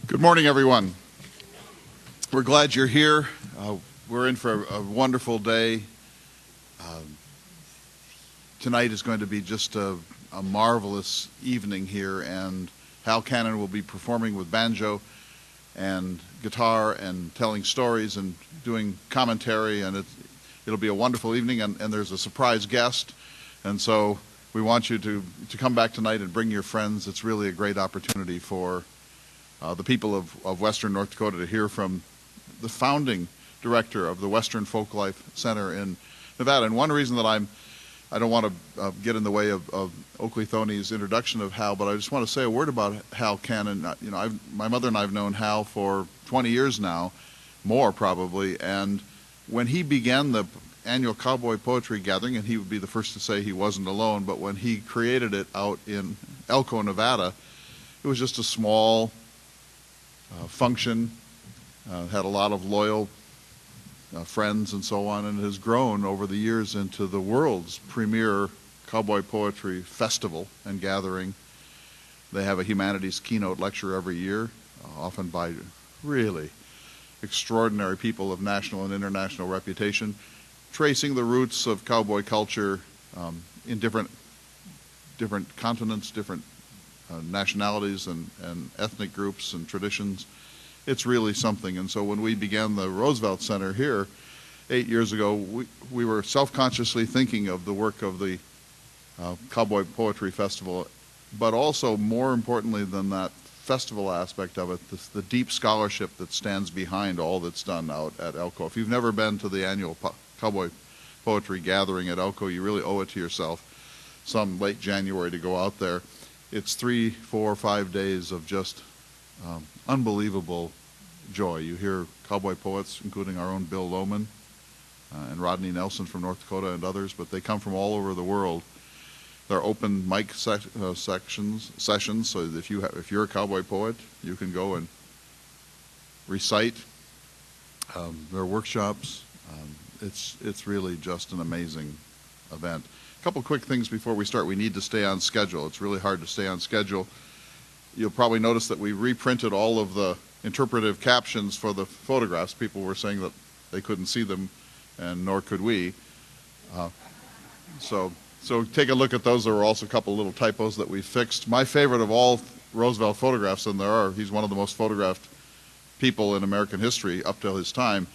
Good morning, everyone. We're glad you're here. We're in for a wonderful day. Tonight is going to be just a marvelous evening here, and Hal Cannon will be performing with banjo and guitar and telling stories and doing commentary, and it'll be a wonderful evening, and there's a surprise guest, and so we want you to come back tonight and bring your friends. It's really a great opportunity for the people of Western North Dakota to hear from the founding director of the Western Folklife Center in Nevada. And one reason that I don't want to get in the way of Oakley Thoney's introduction of Hal, but I just want to say a word about Hal Cannon. You know, my mother and I have known Hal for 20 years now, more probably, and when he began the annual Cowboy Poetry Gathering, and he would be the first to say he wasn't alone, but when he created it out in Elko, Nevada, it was just a small function, had a lot of loyal friends and so on, and has grown over the years into the world's premier cowboy poetry festival and gathering. They have a humanities keynote lecture every year, often by really extraordinary people of national and international reputation, tracing the roots of cowboy culture in different continents, different nationalities and ethnic groups and traditions. It's really something. And so when we began the Roosevelt Center here 8 years ago, we were self-consciously thinking of the work of the Cowboy Poetry Festival, but also more importantly than that festival aspect of it, the deep scholarship that stands behind all that's done out at Elko. If you've never been to the annual Cowboy Poetry Gathering at Elko, you really owe it to yourself some late January to go out there. It's 3, 4, 5 days of just unbelievable joy. You hear cowboy poets, including our own Bill Lohman and Rodney Nelson from North Dakota and others, but they come from all over the world. There are open mic sessions, so that if you're a cowboy poet, you can go and recite. There are workshops. It's really just an amazing event. A couple quick things before we start. We need to stay on schedule. It's really hard to stay on schedule. You'll probably notice that we reprinted all of the interpretive captions for the photographs. People were saying that they couldn't see them, and nor could we. So take a look at those. There were also a couple little typos that we fixed. My favorite of all Roosevelt photographs, and he's one of the most photographed people in American history up till his time,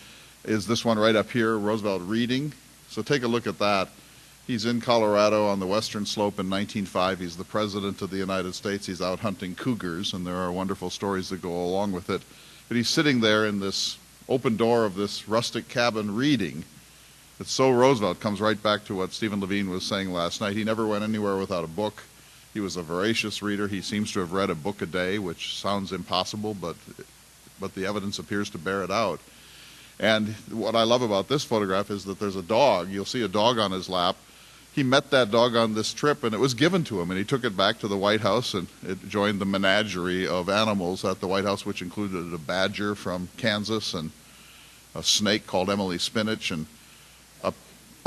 is this one right up here, Roosevelt reading. So take a look at that. He's in Colorado on the western slope in 1905. He's the president of the United States. He's out hunting cougars, and there are wonderful stories that go along with it. But he's sitting there in this open door of this rustic cabin reading. It's so Roosevelt. Comes right back to what Stephen Levine was saying last night. He never went anywhere without a book. He was a voracious reader. He seems to have read a book a day, which sounds impossible, but the evidence appears to bear it out. And what I love about this photograph is that there's a dog. You'll see a dog on his lap. He met that dog on this trip, and it was given to him, and he took it back to the White House, and it joined the menagerie of animals at the White House, which included a badger from Kansas and a snake called Emily Spinach and a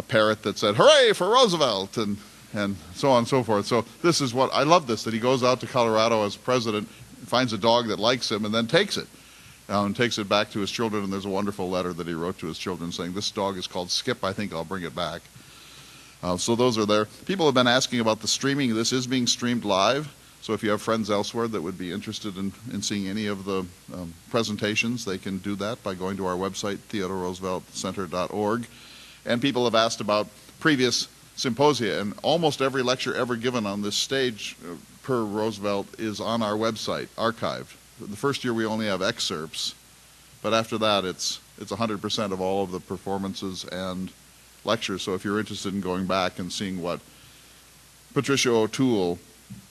parrot that said, "Hooray for Roosevelt," and so on and so forth. So this is what I love, that he goes out to Colorado as president, finds a dog that likes him, and then takes it. And takes it back to his children, and there's a wonderful letter that he wrote to his children saying, "This dog is called Skip. I think I'll bring it back." So those are there. People have been asking about the streaming. This is being streamed live, so if you have friends elsewhere that would be interested in seeing any of the presentations, they can do that by going to our website, theodorerooseveltcenter.org. And people have asked about previous symposia, and almost every lecture ever given on this stage per Roosevelt is on our website, archived. The first year we only have excerpts, but after that it's 100% of all of the performances and lectures. So if you're interested in going back and seeing what Patricia O'Toole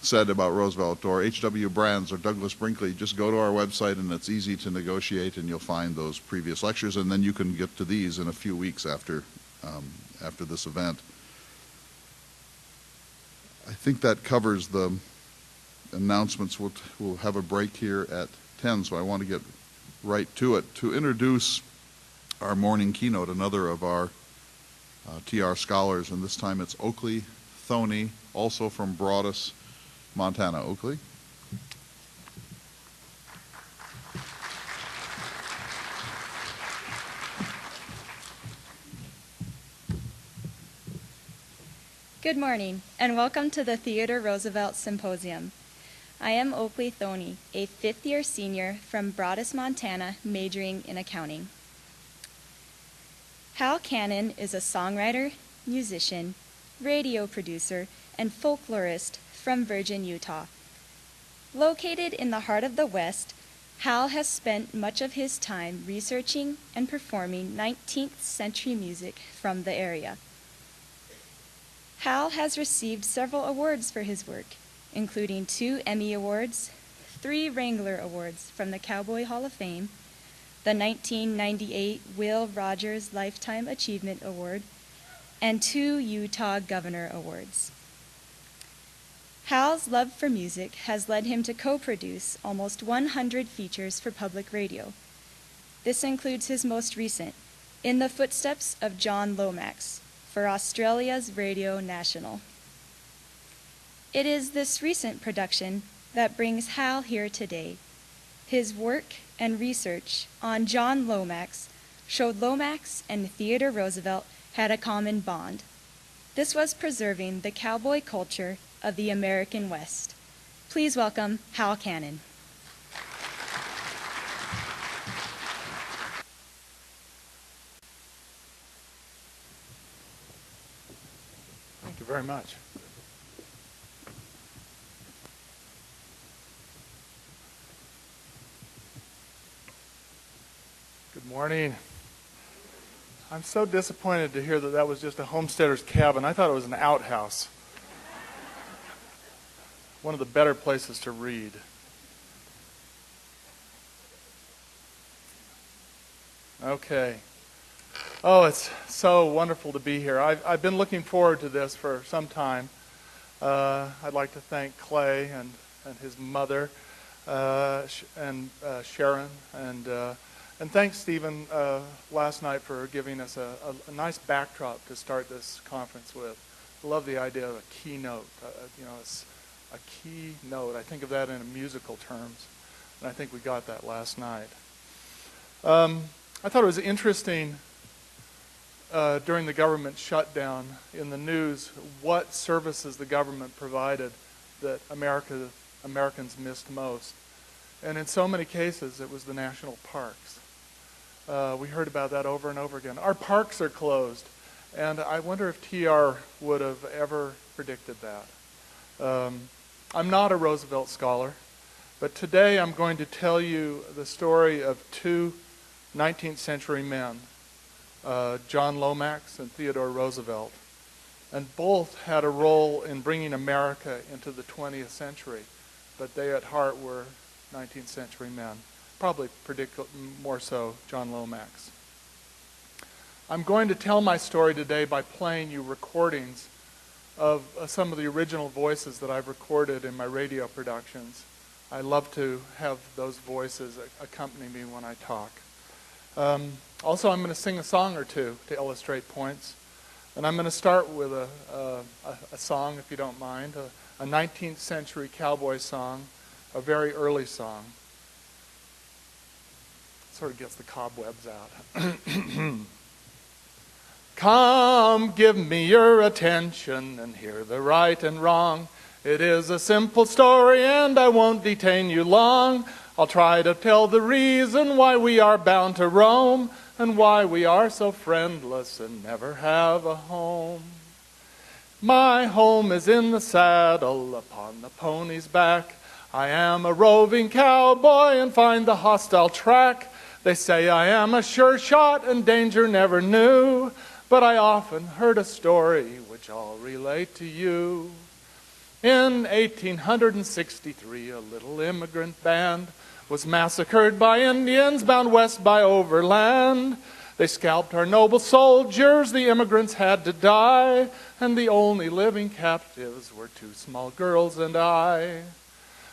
said about Roosevelt, or H.W. Brands or Douglas Brinkley, just go to our website, and it's easy to negotiate, and you'll find those previous lectures, and then you can get to these in a few weeks after this event. I think that covers the announcements. We'll have a break here at 10, so I want to get right to it. To introduce our morning keynote, another of our TR scholars, and this time it's Oakley Thoney, also from Broadus, Montana. Oakley. Good morning, and welcome to the Theodore Roosevelt Symposium. I am Oakley Thoney, a fifth-year senior from Broadus, Montana, majoring in accounting. Hal Cannon is a songwriter, musician, radio producer, and folklorist from Virgin, Utah. Located in the heart of the West, Hal has spent much of his time researching and performing 19th century music from the area. Hal has received several awards for his work, including 2 Emmy Awards, 3 Wrangler Awards from the Cowboy Hall of Fame, the 1998 Will Rogers Lifetime Achievement Award, and 2 Utah Governor Awards. Hal's love for music has led him to co-produce almost 100 features for public radio. This includes his most recent, In the Footsteps of John Lomax, for Australia's Radio National. It is this recent production that brings Hal here today. His work and research on John Lomax showed Lomax and Theodore Roosevelt had a common bond. This was preserving the cowboy culture of the American West. Please welcome Hal Cannon. Thank you very much. Good morning. I'm so disappointed to hear that that was just a homesteader's cabin. I thought it was an outhouse. One of the better places to read. Okay. Oh, it's so wonderful to be here. I've been looking forward to this for some time. I'd like to thank Clay and his mother, and Sharon, and thanks Stephen last night for giving us a nice backdrop to start this conference with. I love the idea of a keynote. It's a keynote. I think of that in musical terms, and I think we got that last night. I thought it was interesting during the government shutdown in the news what services the government provided that Americans missed most. And in so many cases, it was the national parks. We heard about that over and over again. Our parks are closed, and I wonder if TR would have ever predicted that. I'm not a Roosevelt scholar, but today I'm going to tell you the story of 2 19th century men, John Lomax and Theodore Roosevelt, and both had a role in bringing America into the 20th century, but they at heart were 19th century men, probably more so John Lomax. I'm going to tell my story today by playing you recordings of some of the original voices that I've recorded in my radio productions. I love to have those voices accompany me when I talk. Also, I'm going to sing a song or two to illustrate points. And I'm going to start with a song, if you don't mind, a 19th century cowboy song, a very early song. Sort of gets the cobwebs out. Come, give me your attention and hear the right and wrong. It is a simple story and I won't detain you long. I'll try to tell the reason why we are bound to roam and why we are so friendless and never have a home. My home is in the saddle upon the pony's back. I am a roving cowboy and find the hostile track. They say I am a sure shot and danger never knew, but I often heard a story which I'll relate to you. In 1863, a little immigrant band was massacred by Indians bound west by overland. They scalped our noble soldiers, the immigrants had to die, and the only living captives were 2 small girls and I.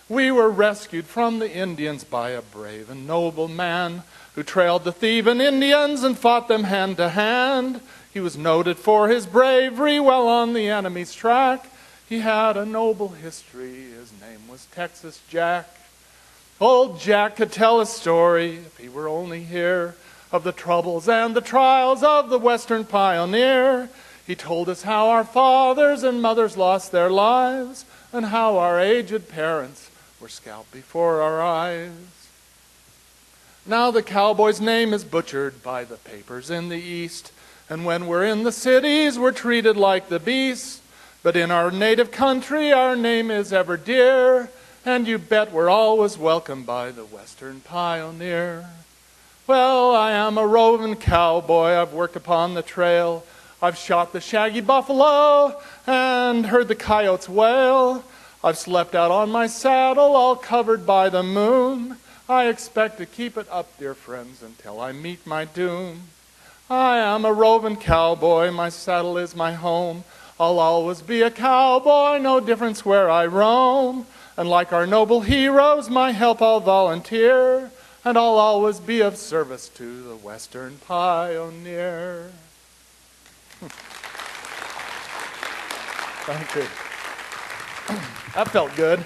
We were rescued from the Indians by a brave and noble man who trailed the thieving Indians and fought them hand to hand. He was noted for his bravery while on the enemy's track. He had a noble history, his name was Texas Jack. Old Jack could tell a story, if he were only here, of the troubles and the trials of the Western pioneer. He told us how our fathers and mothers lost their lives and how our aged parents were scalped before our eyes. Now the cowboy's name is butchered by the papers in the East, and when we're in the cities, we're treated like the beast. But in our native country, our name is ever dear, and you bet we're always welcomed by the Western pioneer. Well, I am a roving cowboy. I've worked upon the trail. I've shot the shaggy buffalo and heard the coyotes wail. I've slept out on my saddle, all covered by the moon. I expect to keep it up, dear friends, until I meet my doom. I am a roving cowboy. My saddle is my home. I'll always be a cowboy, no difference where I roam. And like our noble heroes, my help I'll volunteer, and I'll always be of service to the Western pioneer. Thank you. That felt good.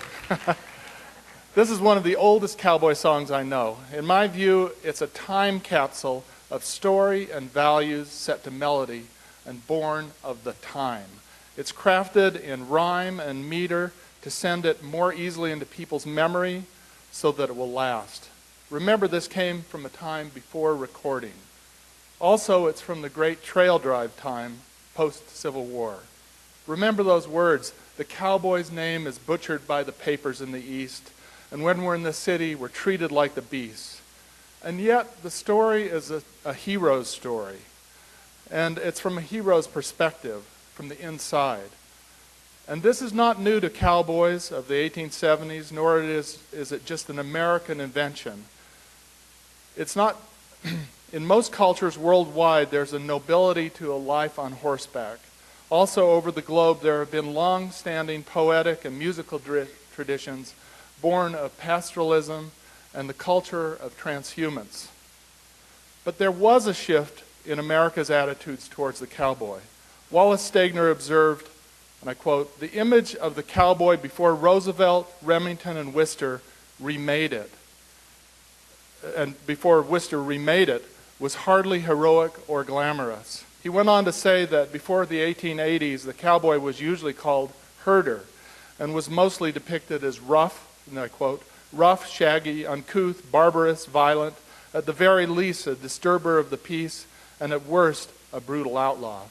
This is one of the oldest cowboy songs I know. In my view, it's a time capsule of story and values set to melody and born of the time. It's crafted in rhyme and meter to send it more easily into people's memory so that it will last. Remember, this came from a time before recording. Also, it's from the great trail drive time, post-Civil War. Remember those words, the cowboy's name is butchered by the papers in the East, and when we're in the city, we're treated like the beast. And yet, the story is a hero's story. And it's from a hero's perspective, from the inside. And this is not new to cowboys of the 1870s, nor is it just an American invention. It's not, in most cultures worldwide, there's a nobility to a life on horseback. Also over the globe, there have been long-standing poetic and musical traditions born of pastoralism and the culture of transhumance. But there was a shift in America's attitudes towards the cowboy. Wallace Stegner observed, and I quote, "The image of the cowboy before Roosevelt, Remington, and Worcester remade it, was hardly heroic or glamorous." He went on to say that before the 1880s, the cowboy was usually called herder and was mostly depicted as rough, and I quote, "rough, shaggy, uncouth, barbarous, violent, at the very least a disturber of the peace, and at worst a brutal outlaw."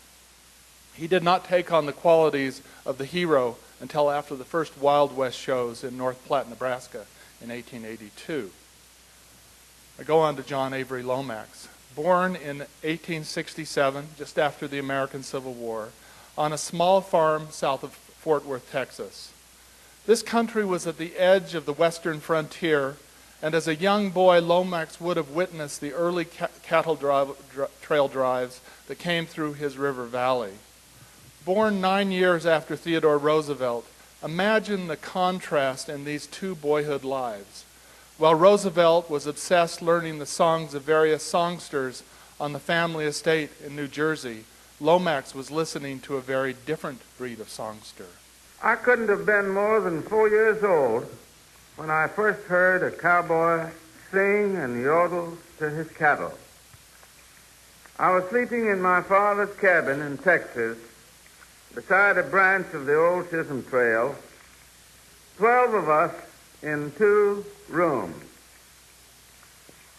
He did not take on the qualities of the hero until after the first Wild West shows in North Platte, Nebraska in 1882. I go on to John Avery Lomax. Born in 1867, just after the American Civil War, on a small farm south of Fort Worth, Texas. This country was at the edge of the western frontier, and as a young boy, Lomax would have witnessed the early cattle trail drives that came through his river valley. Born 9 years after Theodore Roosevelt, imagine the contrast in these two boyhood lives. While Roosevelt was obsessed learning the songs of various songsters on the family estate in New Jersey, Lomax was listening to a very different breed of songster. I couldn't have been more than 4 years old when I first heard a cowboy sing and yodel to his cattle. I was sleeping in my father's cabin in Texas beside a branch of the old Chisholm Trail, 12 of us in 2 rooms.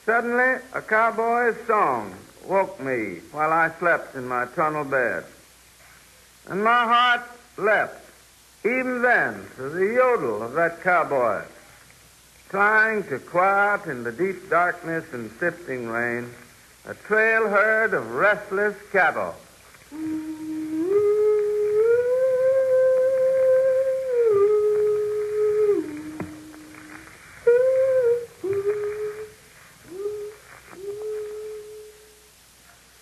Suddenly, a cowboy's song woke me while I slept in my tunnel bed. And my heart leapt, even then, to the yodel of that cowboy, trying to quiet in the deep darkness and sifting rain a trail herd of restless cattle.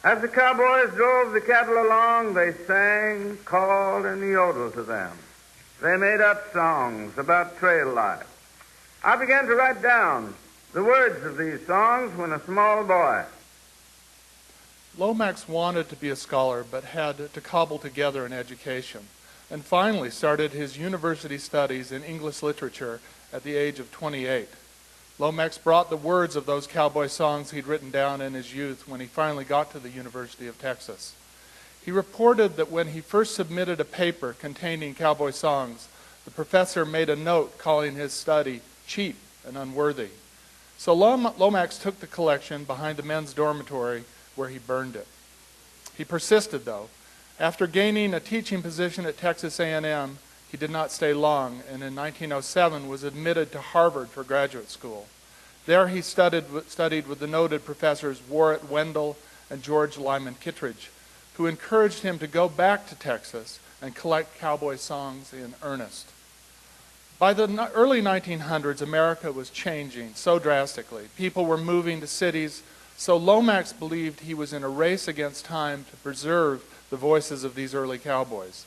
As the cowboys drove the cattle along, they sang, called, and yodeled to them. They made up songs about trail life. I began to write down the words of these songs when a small boy. Lomax wanted to be a scholar, but had to cobble together an education, and finally started his university studies in English literature at the age of 28. Lomax brought the words of those cowboy songs he'd written down in his youth when he finally got to the University of Texas. He reported that when he first submitted a paper containing cowboy songs, the professor made a note calling his study cheap and unworthy. So Lomax took the collection behind the men's dormitory where he burned it. He persisted, though. After gaining a teaching position at Texas A&M, he did not stay long, and in 1907 was admitted to Harvard for graduate school. There he studied with the noted professors Warrett Wendell and George Lyman Kittredge, who encouraged him to go back to Texas and collect cowboy songs in earnest. By the early 1900s, America was changing so drastically. People were moving to cities, so Lomax believed he was in a race against time to preserve the voices of these early cowboys.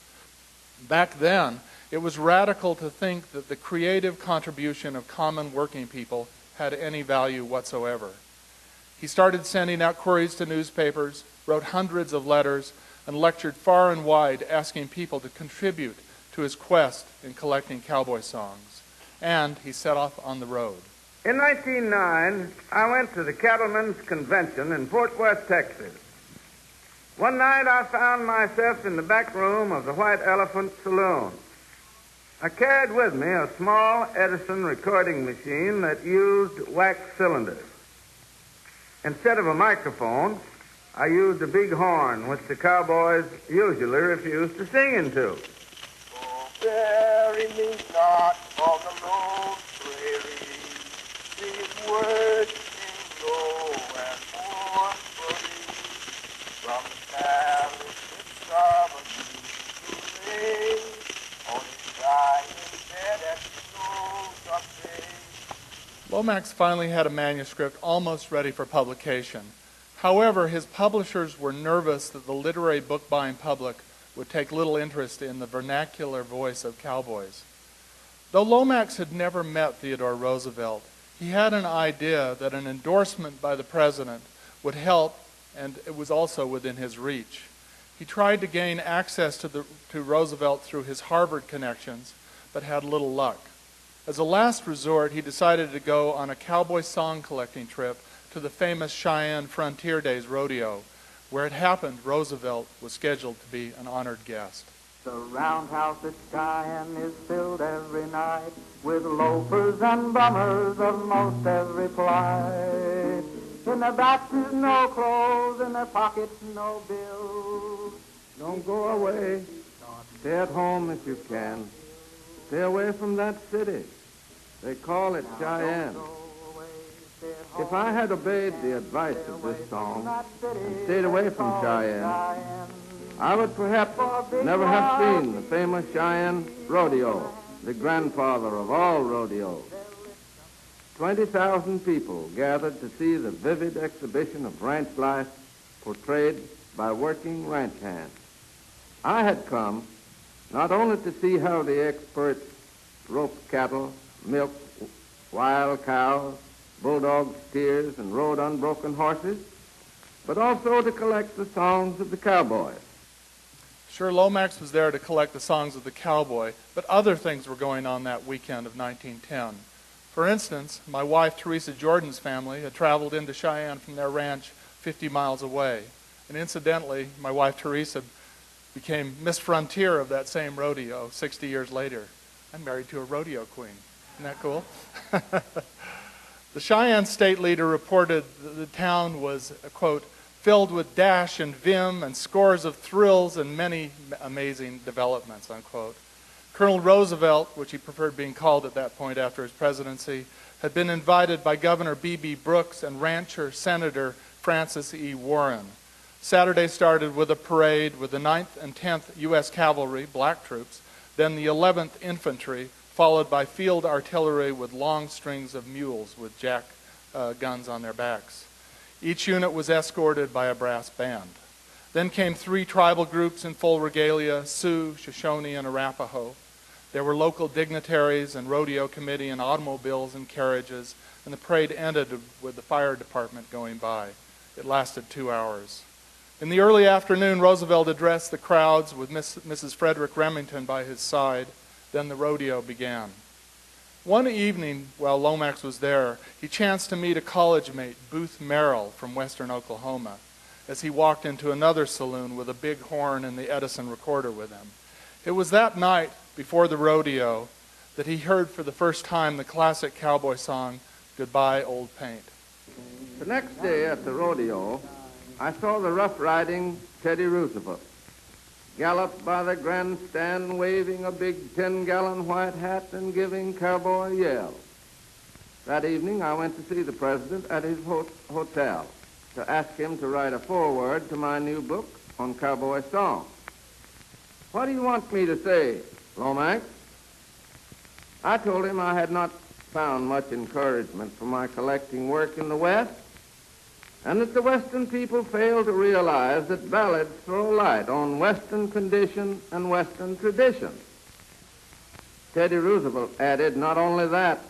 Back then, it was radical to think that the creative contribution of common working people had any value whatsoever. He started sending out queries to newspapers, wrote hundreds of letters, and lectured far and wide asking people to contribute to his quest in collecting cowboy songs. And he set off on the road. In 1909, I went to the Cattlemen's Convention in Fort Worth, Texas. One night I found myself in the back room of the White Elephant Saloon. I carried with me a small Edison recording machine that used wax cylinders. Instead of a microphone, I used a big horn, which the cowboys usually refused to sing into. Oh, bury me not on the lone prairie. These words seem low and mournfully. From the palace of sovereignty to lay on his dying bed at the nose of day. Lomax finally had a manuscript almost ready for publication. However, his publishers were nervous that the literary book-buying public would take little interest in the vernacular voice of cowboys. Though Lomax had never met Theodore Roosevelt, he had an idea that an endorsement by the president would help, and it was also within his reach. He tried to gain access to Roosevelt through his Harvard connections, but had little luck. As a last resort, he decided to go on a cowboy song collecting trip to the famous Cheyenne Frontier Days rodeo. Where it happened, Roosevelt was scheduled to be an honored guest. The roundhouse at Cheyenne is filled every night with loafers and bummers of most every plight. In their backs is no clothes, in their pockets no bills. Don't go away. Stay at home if you can. Stay away from that city. They call it Cheyenne. If I had obeyed the advice of this song and stayed away from Cheyenne, I would perhaps never have seen the famous Cheyenne rodeo, the grandfather of all rodeos. 20,000 people gathered to see the vivid exhibition of ranch life portrayed by working ranch hands. I had come not only to see how the experts roped cattle, milked wild cows, bulldog steers, and rode unbroken horses, but also to collect the songs of the cowboys. Sure, Lomax was there to collect the songs of the cowboy, but other things were going on that weekend of 1910. For instance, my wife Teresa Jordan's family had traveled into Cheyenne from their ranch 50 miles away. And incidentally, my wife Teresa became Miss Frontier of that same rodeo 60 years later. I'm married to a rodeo queen. Isn't that cool? The Cheyenne state leader reported that the town was, quote, filled with dash and vim and scores of thrills and many amazing developments, unquote. Colonel Roosevelt, which he preferred being called at that point after his presidency, had been invited by Governor B.B. Brooks and rancher Senator Francis E. Warren. Saturday started with a parade with the 9th and 10th U.S. Cavalry, black troops, then the 11th Infantry, followed by field artillery with long strings of mules with jack guns on their backs. Each unit was escorted by a brass band. Then came 3 tribal groups in full regalia, Sioux, Shoshone, and Arapaho. There were local dignitaries and rodeo committee and automobiles and carriages, and the parade ended with the fire department going by. It lasted 2 hours. In the early afternoon, Roosevelt addressed the crowds with Mrs. Frederick Remington by his side. Then the rodeo began. One evening, while Lomax was there, he chanced to meet a college mate, Booth Merrill, from western Oklahoma. as he walked into another saloon with a big horn and the Edison recorder with him. It was that night before the rodeo that he heard for the first time the classic cowboy song, Goodbye, Old Paint. The next day at the rodeo, I saw the rough-riding Teddy Roosevelt gallop by the grandstand waving a big 10-gallon white hat and giving cowboy yells. That evening, I went to see the president at his hotel to ask him to write a foreword to my new book on cowboy songs. What do you want me to say, Lomax? I told him I had not found much encouragement for my collecting work in the West, and that the Western people fail to realize that ballads throw light on Western condition and Western tradition. Teddy Roosevelt added not only that,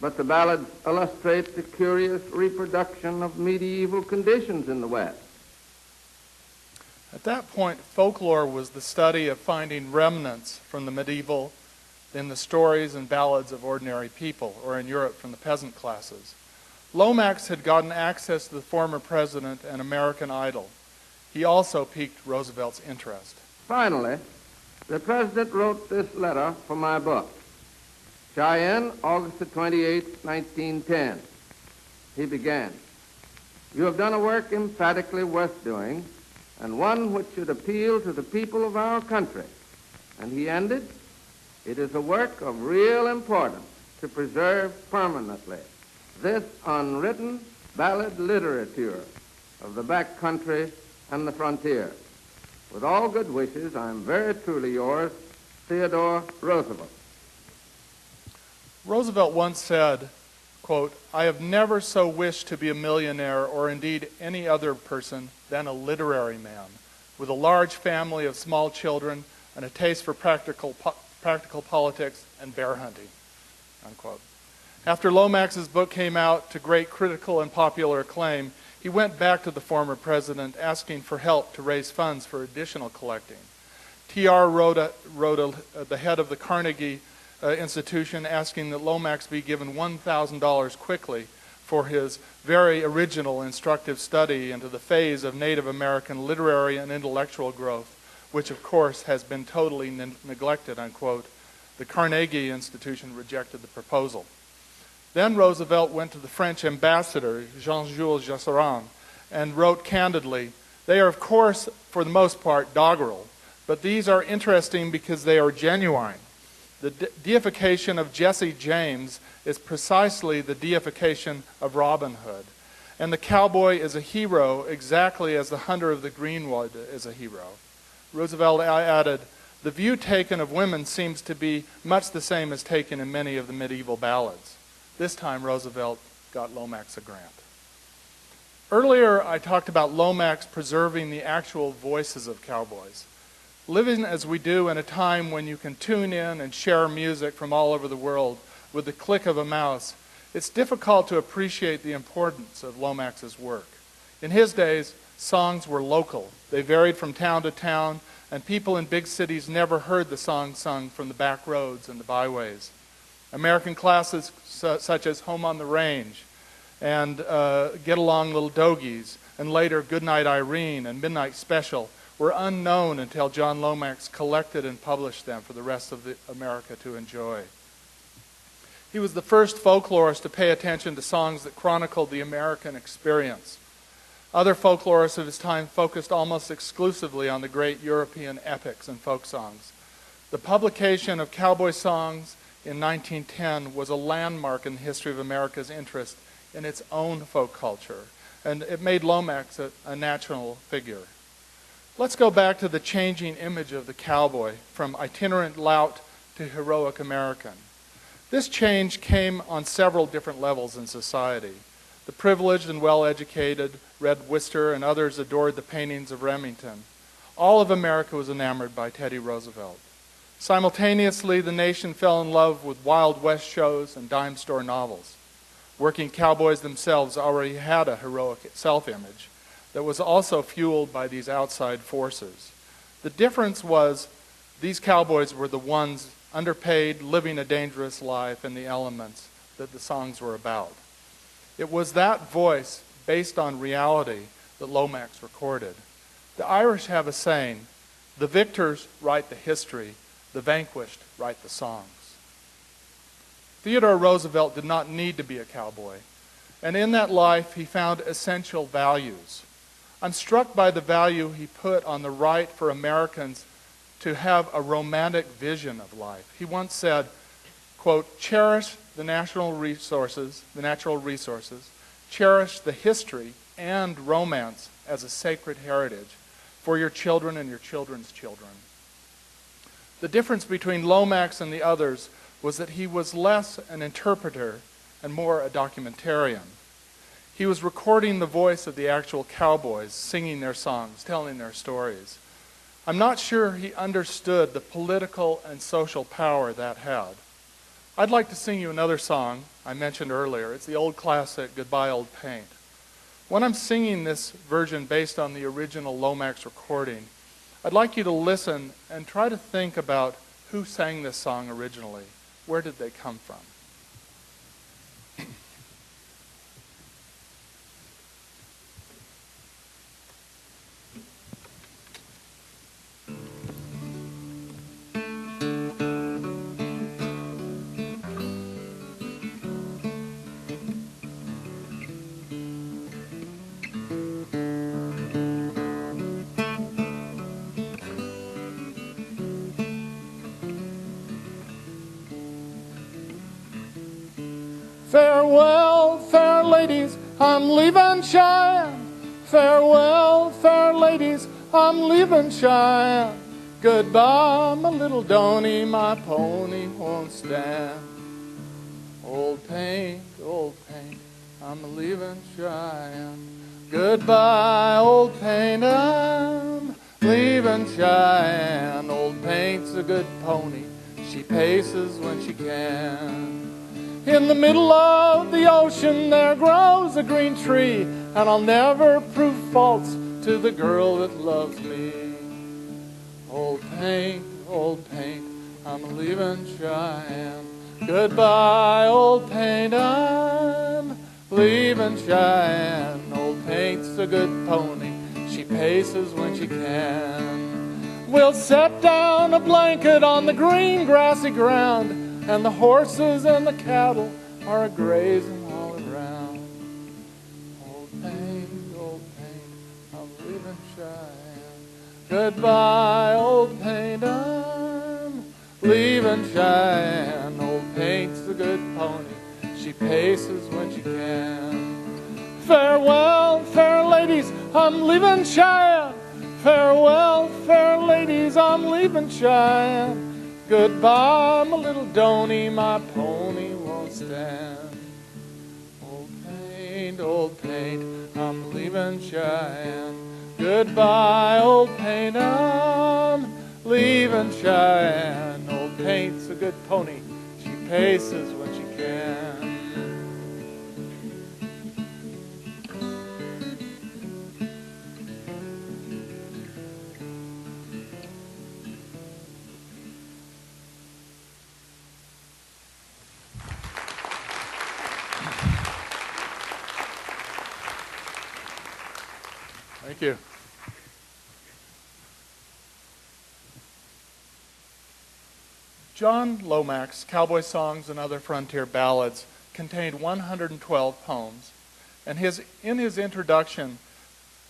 but the ballads illustrate the curious reproduction of medieval conditions in the West. At that point, folklore was the study of finding remnants from the medieval in the stories and ballads of ordinary people, or in Europe from the peasant classes. Lomax had gotten access to the former president and American Idol. He also piqued Roosevelt's interest. Finally, the president wrote this letter for my book. Cheyenne, August the 28th, 1910. He began, "You have done a work emphatically worth doing, and one which should appeal to the people of our country." And he ended, "It is a work of real importance to preserve permanently this unwritten ballad literature of the back country and the frontier. With all good wishes, I am very truly yours, Theodore Roosevelt." Roosevelt once said, quote, "I have never so wished to be a millionaire or indeed any other person than a literary man with a large family of small children and a taste for practical politics and bear hunting," unquote. After Lomax's book came out to great critical and popular acclaim, he went back to the former president asking for help to raise funds for additional collecting. T.R. wrote the head of the Carnegie institution asking that Lomax be given $1,000 quickly for his very original instructive study into the phase of Native American literary and intellectual growth, which of course has been totally neglected, unquote. The Carnegie Institution rejected the proposal. Then Roosevelt went to the French ambassador, Jean-Jules Jasserin, and wrote candidly, "They are, of course, for the most part, doggerel, but these are interesting because they are genuine. The deification of Jesse James is precisely the deification of Robin Hood, and the cowboy is a hero exactly as the hunter of the greenwood is a hero." Roosevelt added, "The view taken of women seems to be much the same as taken in many of the medieval ballads." This time, Roosevelt got Lomax a grant. Earlier, I talked about Lomax preserving the actual voices of cowboys. Living as we do in a time when you can tune in and share music from all over the world with the click of a mouse, it's difficult to appreciate the importance of Lomax's work. In his days, songs were local. They varied from town to town, and people in big cities never heard the songs sung from the back roads and the byways. American classics such as Home on the Range and Get Along Little Dogies, and later Goodnight Irene and Midnight Special, were unknown until John Lomax collected and published them for the rest of America to enjoy. He was the first folklorist to pay attention to songs that chronicled the American experience. Other folklorists of his time focused almost exclusively on the great European epics and folk songs. The publication of cowboy songs in 1910 was a landmark in the history of America's interest in its own folk culture, and it made Lomax a national figure. Let's go back to the changing image of the cowboy from itinerant lout to heroic American. This change came on several different levels in society. The privileged and well-educated read Worcester, and others adored the paintings of Remington. All of America was enamored by Teddy Roosevelt. Simultaneously, the nation fell in love with Wild West shows and dime store novels. Working cowboys themselves already had a heroic self-image that was also fueled by these outside forces. The difference was these cowboys were the ones underpaid, living a dangerous life in the elements that the songs were about. It was that voice, based on reality, that Lomax recorded. The Irish have a saying, "The victors write the history, the vanquished write the songs." Theodore Roosevelt did not need to be a cowboy, and in that life he found essential values. I'm struck by the value he put on the right for Americans to have a romantic vision of life. He once said, quote, "Cherish the natural resources, cherish the history and romance as a sacred heritage for your children and your children's children." The difference between Lomax and the others was that he was less an interpreter and more a documentarian. He was recording the voice of the actual cowboys, singing their songs, telling their stories. I'm not sure he understood the political and social power that had. I'd like to sing you another song I mentioned earlier. It's the old classic, "Goodbye Old Paint." When I'm singing this version based on the original Lomax recording, I'd like you to listen and try to think about who sang this song originally. Where did they come from? Farewell, fair ladies, I'm leaving Cheyenne. Farewell, fair ladies, I'm leaving Cheyenne. Goodbye, my little Donny, my pony won't stand. Old paint, I'm leaving Cheyenne. Goodbye, old paint, I'm leaving Cheyenne. Old paint's a good pony, she paces when she can. In the middle of the ocean there grows a green tree, and I'll never prove false to the girl that loves me. Old paint, I'm leaving Cheyenne. Goodbye, old paint, I'm leaving Cheyenne. Old paint's a good pony, she paces when she can. We'll set down a blanket on the green grassy ground, and the horses and the cattle are a-grazing all around. Old paint, I'm leaving Cheyenne. Goodbye, old paint, I'm leaving Cheyenne. Old paint's a good pony, she paces when she can. Farewell, fair ladies, I'm leaving Cheyenne. Farewell, fair ladies, I'm leaving Cheyenne. Goodbye, my little Donny, my pony won't stand. Old paint, I'm leaving Cheyenne. Goodbye, old paint, I'm leaving Cheyenne. Old paint's a good pony, she paces when she can. Thank you. John Lomax' Cowboy Songs and Other Frontier Ballads contained 112 poems, and in his introduction,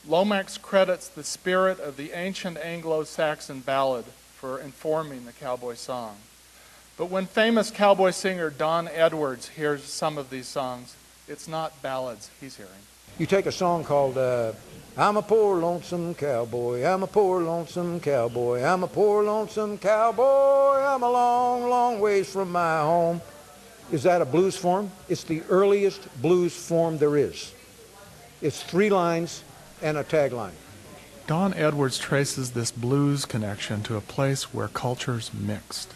Lomax credits the spirit of the ancient Anglo-Saxon ballad for informing the cowboy song. But when famous cowboy singer Don Edwards hears some of these songs, it's not ballads he's hearing. You take a song called I'm a poor lonesome cowboy, I'm a poor lonesome cowboy, I'm a poor lonesome cowboy, I'm a long, long ways from my home. Is that a blues form? It's the earliest blues form there is. It's 3 lines and a tagline. Don Edwards traces this blues connection to a place where cultures mixed.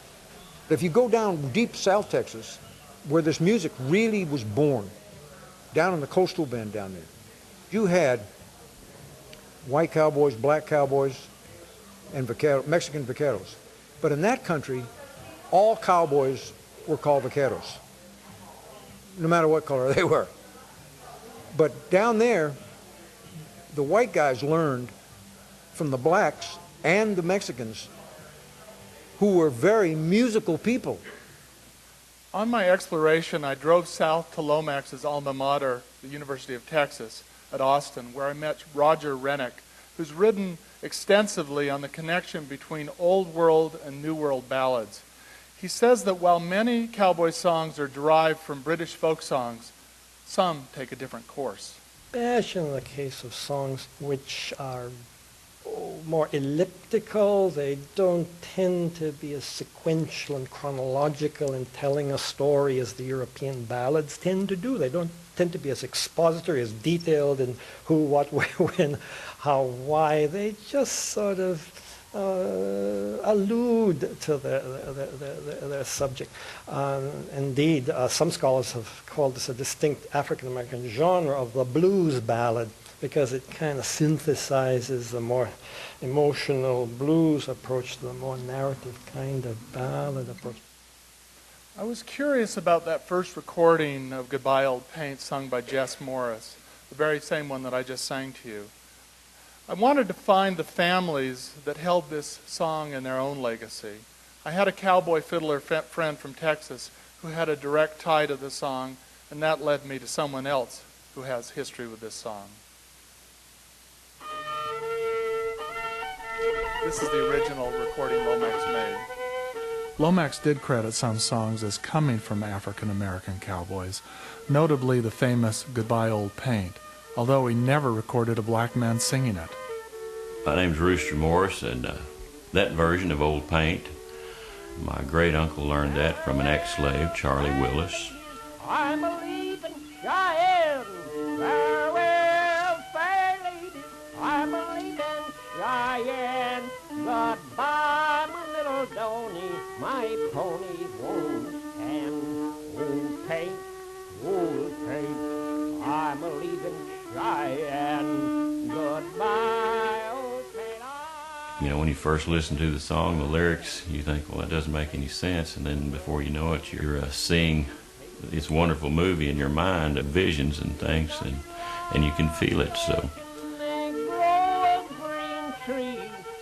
If you go down deep South Texas, where this music really was born, down in the coastal bend down there, you had white cowboys, black cowboys, and Mexican vaqueros. But in that country, all cowboys were called vaqueros, no matter what color they were. But down there, the white guys learned from the blacks and the Mexicans, who were very musical people. On my exploration, I drove south to Lomax's alma mater, the University of Texas at Austin, where I met Roger Rennick, who's written extensively on the connection between Old World and New World ballads. He says that while many cowboy songs are derived from British folk songs, some take a different course. Especially in the case of songs which are more elliptical, they don't tend to be as sequential and chronological in telling a story as the European ballads tend to do. They don't tend to be as expository, as detailed in who, what, where, when, how, why. They just sort of allude to their subject. Indeed, some scholars have called this a distinct African-American genre of the blues ballad, because it kind of synthesizes the more emotional blues approach to the more narrative kind of ballad approach. I was curious about that first recording of Goodbye Old Paint sung by Jess Morris, the very same one that I just sang to you. I wanted to find the families that held this song in their own legacy. I had a cowboy fiddler friend from Texas who had a direct tie to the song, and that led me to someone else who has history with this song. This is the original recording Lomax made. Lomax did credit some songs as coming from African-American cowboys, notably the famous Goodbye Old Paint, although he never recorded a black man singing it. My name's Rooster Morris, and that version of Old Paint, my great-uncle learned that from an ex-slave, Charlie Willis. I'm a leaving Cheyenne, farewell, fair lady. I'm a leaving Cheyenne, goodbye, my little Donny, my pony won't stand. Old Paint, I'm a leaving Cheyenne, goodbye, old Paint. You know, when you first listen to the song, the lyrics, you think, well, that doesn't make any sense, and then before you know it, you're seeing this wonderful movie in your mind of visions and things, and you can feel it. So They grow a green tree,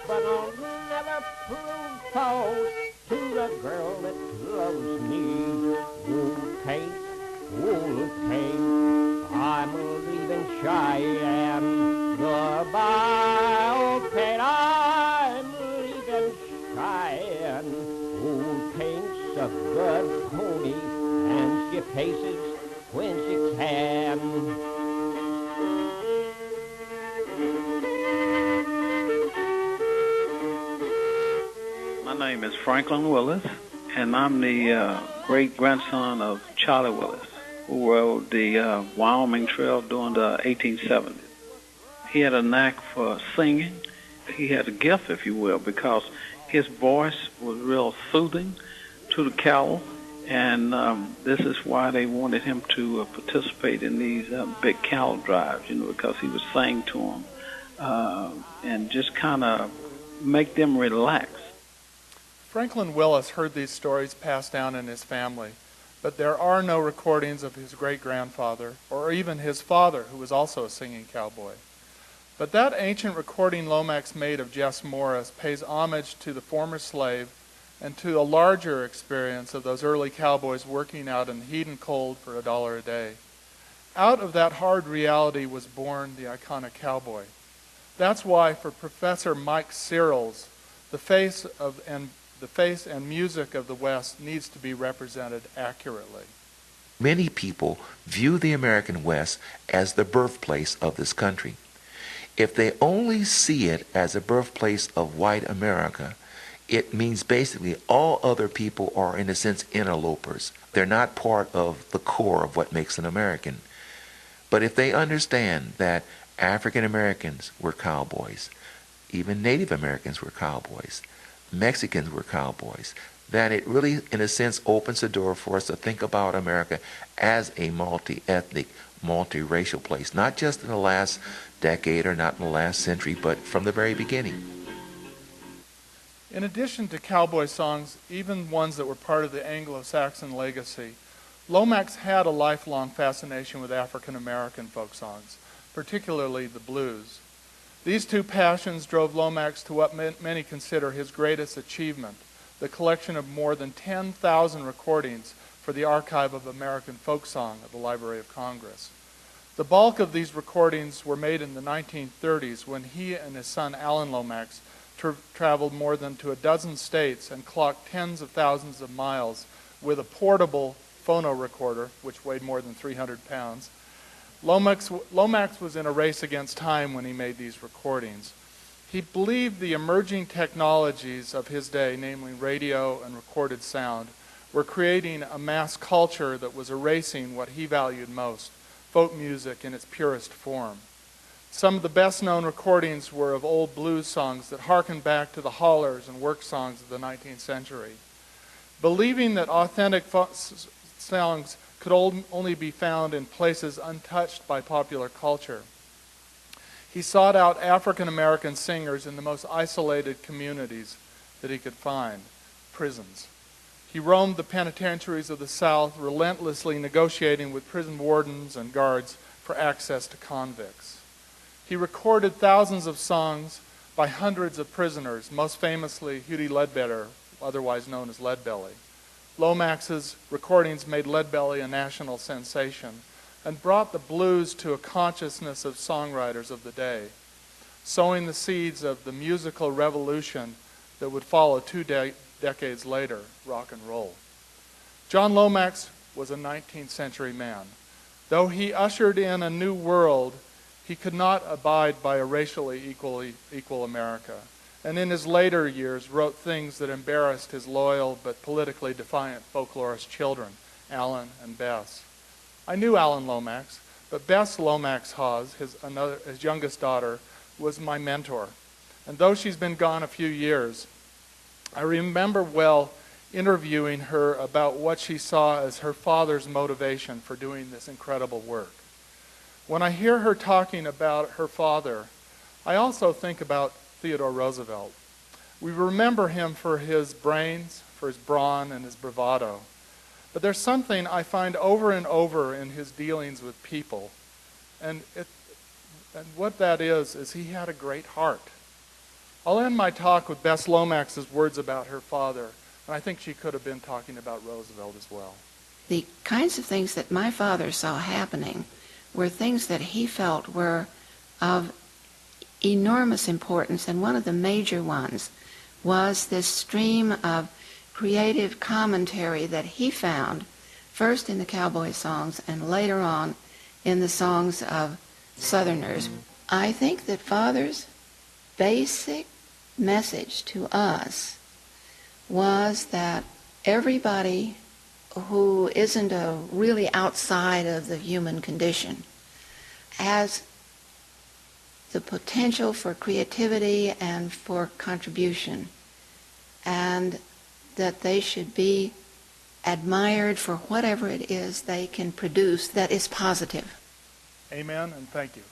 but I'll never prove false to the girl that loves me. Old Paint, I'm leaving Cheyenne, goodbye, old Paint, I'm leaving Cheyenne. Old Paint's a good pony, and she paces when she can. My name is Franklin Willis, and I'm the great-grandson of Charlie Willis, who rode the Wyoming Trail during the 1870s. He had a knack for singing. He had a gift, if you will, because his voice was real soothing to the cattle, and this is why they wanted him to participate in these big cattle drives, you know, because he would sing to them and just kind of make them relax. Franklin Willis heard these stories passed down in his family, but there are no recordings of his great-grandfather or even his father, who was also a singing cowboy. But that ancient recording Lomax made of Jess Morris pays homage to the former slave and to a larger experience of those early cowboys working out in the heat and cold for $1 a day. Out of that hard reality was born the iconic cowboy. That's why, for Professor Mike Searles, the face and music of the West needs to be represented accurately. Many people view the American West as the birthplace of this country. If they only see it as a birthplace of white America, it means basically all other people are, in a sense, interlopers. They're not part of the core of what makes an American. But if they understand that African Americans were cowboys, even Native Americans were cowboys, Mexicans were cowboys, that it really, in a sense, opens the door for us to think about America as a multi-ethnic, multi-racial place, not just in the last decade or not in the last century, but from the very beginning. In addition to cowboy songs, even ones that were part of the Anglo-Saxon legacy, Lomax had a lifelong fascination with African-American folk songs. particularly the blues. These two passions drove Lomax to what many consider his greatest achievement, the collection of more than 10,000 recordings for the Archive of American Folk Song at the Library of Congress. The bulk of these recordings were made in the 1930s when he and his son Alan Lomax traveled more than to a dozen states and clocked tens of thousands of miles with a portable phono recorder, which weighed more than 300 pounds. Lomax was in a race against time when he made these recordings. He believed the emerging technologies of his day, namely radio and recorded sound, were creating a mass culture that was erasing what he valued most, folk music in its purest form. Some of the best-known recordings were of old blues songs that harkened back to the hollers and work songs of the 19th century. Believing that authentic songs could only be found in places untouched by popular culture, he sought out African American singers in the most isolated communities that he could find, prisons. He roamed the penitentiaries of the South, relentlessly negotiating with prison wardens and guards for access to convicts. He recorded thousands of songs by hundreds of prisoners, most famously Huddie Ledbetter, otherwise known as Leadbelly. Lomax's recordings made Leadbelly a national sensation and brought the blues to a consciousness of songwriters of the day, sowing the seeds of the musical revolution that would follow two decades later, rock and roll. John Lomax was a 19th century man. Though he ushered in a new world, he could not abide by a racially equal America, and in his later years wrote things that embarrassed his loyal but politically defiant folklorist children, Alan and Bess. I knew Alan Lomax, but Bess Lomax Hawes, his youngest daughter, was my mentor. And though she's been gone a few years, I remember well interviewing her about what she saw as her father's motivation for doing this incredible work. When I hear her talking about her father, I also think about Theodore Roosevelt. We remember him for his brains, for his brawn, and his bravado. But there's something I find over and over in his dealings with people. And what that is he had a great heart. I'll end my talk with Bess Lomax's words about her father, and I think she could have been talking about Roosevelt as well. The kinds of things that my father saw happening were things that he felt were of enormous importance, and one of the major ones was this stream of creative commentary that he found first in the cowboy songs and later on in the songs of Southerners. I think that Father's basic message to us was that everybody who isn't really outside of the human condition has the potential for creativity and for contribution, and that they should be admired for whatever it is they can produce that is positive. Amen, and thank you.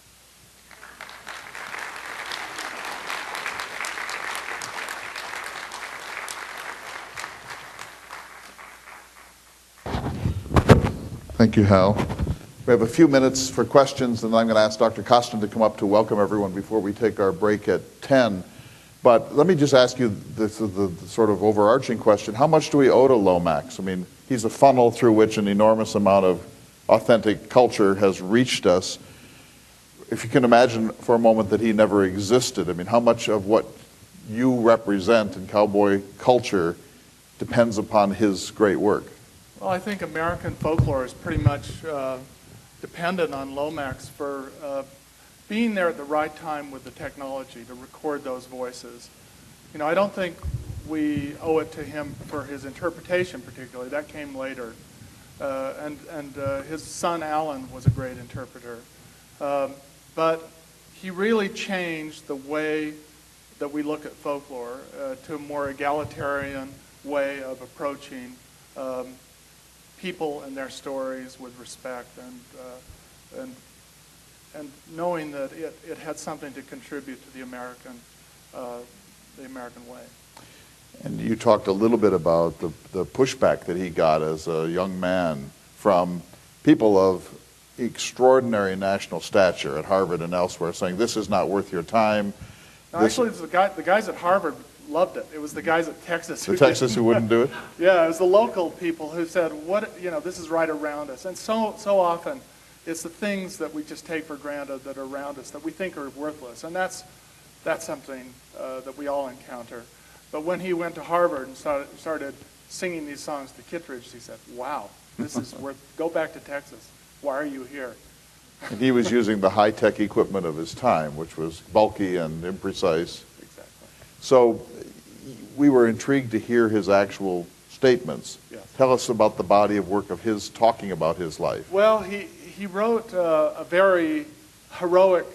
Thank you, Hal. We have a few minutes for questions, and then I'm going to ask Dr. Costin to come up to welcome everyone before we take our break at 10. But let me just ask you the sort of overarching question. How much do we owe to Lomax? I mean, he's a funnel through which an enormous amount of authentic culture has reached us. If you can imagine for a moment that he never existed, I mean, how much of what you represent in cowboy culture depends upon his great work? Well, I think American folklore is pretty much dependent on Lomax for being there at the right time with the technology to record those voices. You know, I don't think we owe it to him for his interpretation particularly. That came later. And his son Alan was a great interpreter. But he really changed the way that we look at folklore to a more egalitarian way of approaching people and their stories with respect, and knowing that it had something to contribute to the American way. And you talked a little bit about the pushback that he got as a young man from people of extraordinary national stature at Harvard and elsewhere, saying this is not worth your time. No, actually, it's the guys at Harvard loved it. It was the guys at Texas who wouldn't do it? Yeah, it was the local people who said, this is right around us. And so often, it's the things that we just take for granted that are around us that we think are worthless. And that's something that we all encounter. But when he went to Harvard and started singing these songs to Kittredge, he said, wow, this is worth, go back to Texas. Why are you here? And he was using the high-tech equipment of his time, which was bulky and imprecise. Exactly. So we were intrigued to hear his actual statements. Yes. Tell us about the body of work of his talking about his life. Well, he wrote a very heroic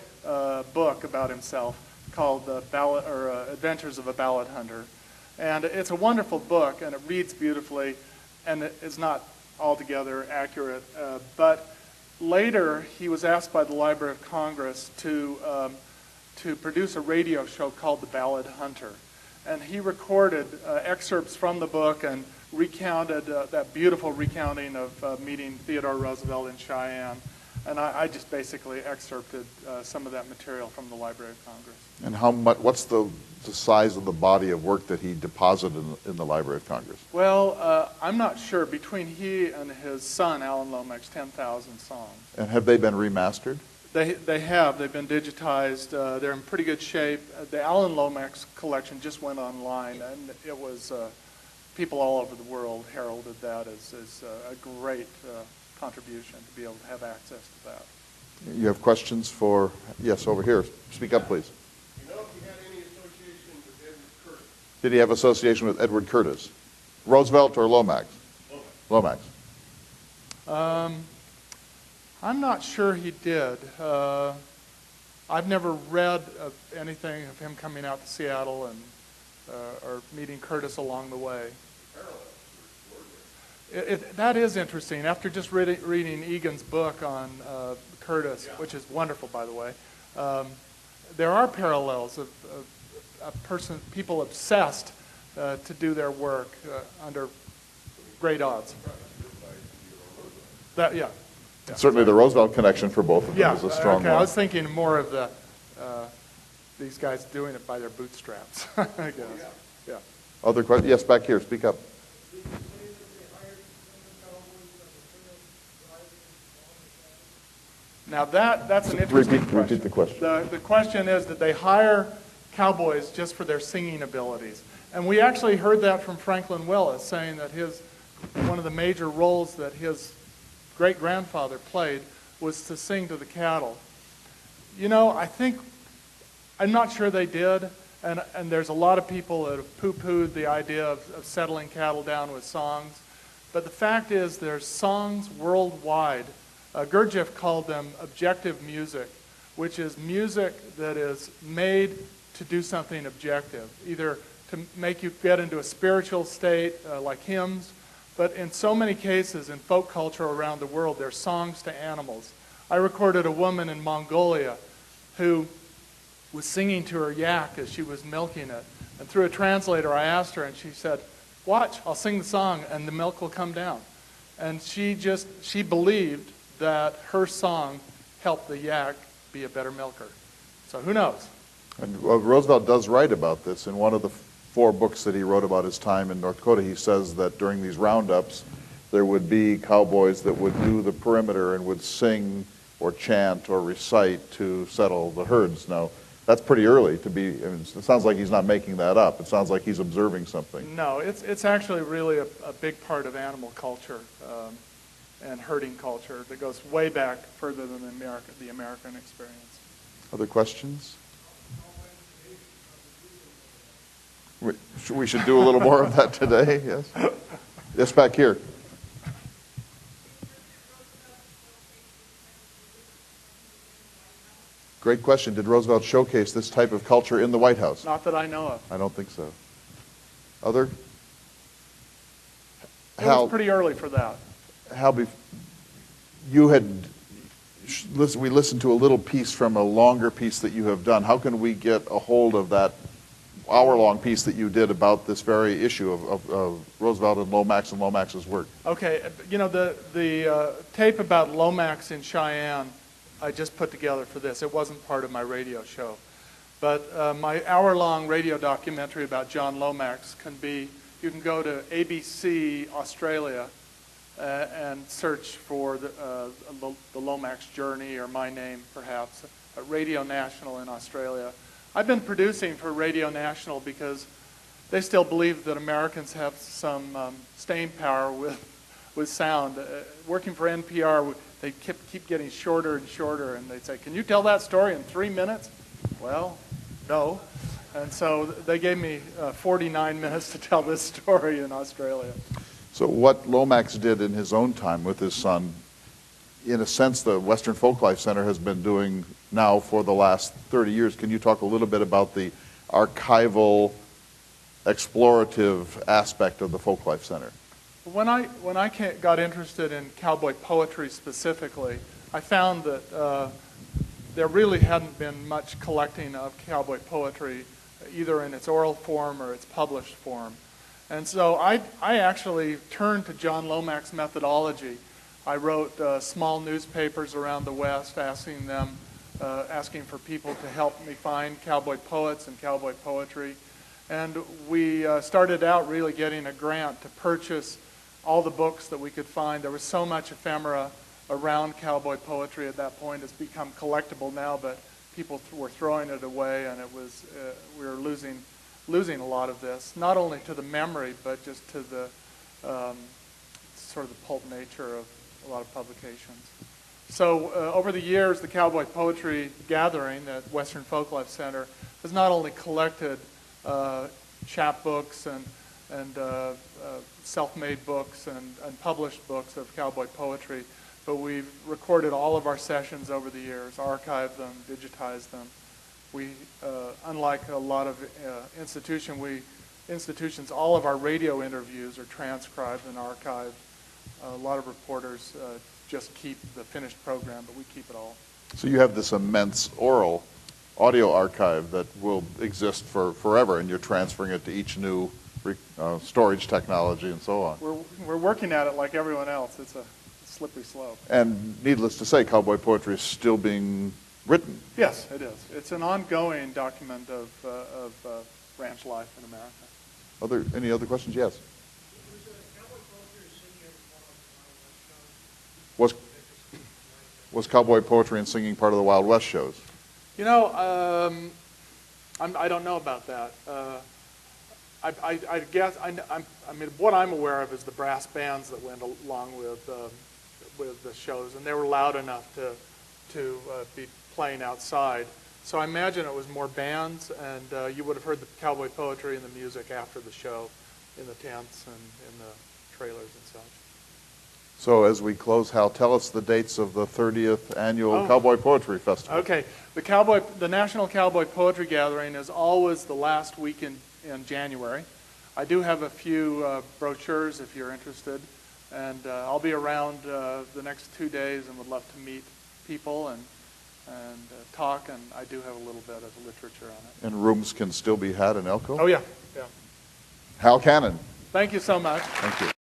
book about himself called Adventures of a Ballad Hunter. And it's a wonderful book, and it reads beautifully, and it's not altogether accurate. But later, he was asked by the Library of Congress to produce a radio show called The Ballad Hunter. And he recorded excerpts from the book and recounted that beautiful recounting of meeting Theodore Roosevelt in Cheyenne. And I just basically excerpted some of that material from the Library of Congress. And how much? What's the size of the body of work that he deposited in the Library of Congress? Well, I'm not sure. Between he and his son, Alan Lomax, 10,000 songs. And have they been remastered? They have. They've been digitized. They're in pretty good shape. The Alan Lomax collection just went online, and it was people all over the world heralded that as a great contribution to be able to have access to that. You have questions for, yes, over here. Speak up, please. You know if he had any association with Edward Curtis? Did he have association with Edward Curtis? Roosevelt or Lomax? Lomax. I'm not sure he did. I've never read of anything of him coming out to Seattle and or meeting Curtis along the way. That is interesting. After just reading Egan's book on Curtis, which is wonderful, by the way, there are parallels of people obsessed to do their work under great odds. Yeah. Certainly the Roosevelt connection for both of them is a strong one. I was thinking more of these guys doing it by their bootstraps, I guess. Yeah. Other questions? Yes, back here. Speak up. Now that's an interesting question. Repeat the question. The question is, did they hire cowboys just for their singing abilities? And we actually heard that from Franklin Willis, saying that one of the major roles that his great-grandfather played was to sing to the cattle. You know, I'm not sure they did, and there's a lot of people that have poo-pooed the idea of settling cattle down with songs. But the fact is there's songs worldwide. Gurdjieff called them objective music, which is music that is made to do something objective, either to make you get into a spiritual state like hymns, but in so many cases in folk culture around the world, they're songs to animals. I recorded a woman in Mongolia who was singing to her yak as she was milking it. And through a translator, I asked her, and she said, "Watch, I'll sing the song, and the milk will come down." And she believed that her song helped the yak be a better milker. So who knows? And Roosevelt does write about this in one of the 4 books that he wrote about his time in North Dakota. He says that during these roundups, there would be cowboys that would do the perimeter and would sing or chant or recite to settle the herds. Now, that's pretty early to be, I mean, it sounds like he's not making that up. It sounds like he's observing something. No, it's actually really a big part of animal culture and herding culture that goes way back further than the American experience. Other questions? We should do a little more of that today, yes? Yes, back here. Great question. Did Roosevelt showcase this type of culture in the White House? Not that I know of. I don't think so. Other? It was pretty early for that. Hal, we listened to a little piece from a longer piece that you have done. How can we get a hold of that hour-long piece that you did about this very issue of Roosevelt and Lomax's work. Okay, you know, the tape about Lomax in Cheyenne, I just put together for this. It wasn't part of my radio show. But my hour-long radio documentary about John Lomax you can go to ABC Australia and search for the Lomax Journey, or my name perhaps, at Radio National in Australia. I've been producing for Radio National because they still believe that Americans have some staying power with sound. Working for NPR, they keep getting shorter and shorter, and they'd say, "Can you tell that story in 3 minutes?" Well, no. And so they gave me 49 minutes to tell this story in Australia. So what Lomax did in his own time with his son, in a sense, the Western Folklife Center has been doing now for the last 30 years. Can you talk a little bit about the archival, explorative aspect of the Folklife Center? When I got interested in cowboy poetry specifically, I found that there really hadn't been much collecting of cowboy poetry, either in its oral form or its published form. And so I actually turned to John Lomax methodology. I wrote small newspapers around the West asking for people to help me find cowboy poets and cowboy poetry. And we started out really getting a grant to purchase all the books that we could find. There was so much ephemera around cowboy poetry at that point. It's become collectible now, but people were throwing it away, and we were losing a lot of this, not only to the memory, but just to the sort of the pulp nature of a lot of publications. So over the years, the Cowboy Poetry Gathering at Western Folklife Center has not only collected chapbooks and self-made books and published books of cowboy poetry, but we've recorded all of our sessions over the years, archived them, digitized them. We, unlike a lot of institutions, all of our radio interviews are transcribed and archived. A lot of reporters just keep the finished program, but we keep it all. So you have this immense oral audio archive that will exist for forever, and you're transferring it to each new storage technology and so on. We're working at it like everyone else. It's a slippery slope. And needless to say, cowboy poetry is still being written. Yes, it is. It's an ongoing document of ranch life in America. Any other questions? Yes. Was cowboy poetry and singing part of the Wild West shows? You know, I don't know about that. I guess I mean what I'm aware of is the brass bands that went along with the shows, and they were loud enough to be playing outside. So I imagine it was more bands, and you would have heard the cowboy poetry and the music after the show in the tents and in the trailers and such. So as we close, Hal, tell us the dates of the 30th Annual Cowboy Poetry Festival. Okay. The National Cowboy Poetry Gathering is always the last week in January. I do have a few brochures if you're interested, and I'll be around the next 2 days and would love to meet people and talk, and I do have a little bit of literature on it. And rooms can still be had in Elko? Oh, yeah. Yeah. Hal Cannon. Thank you so much. Thank you.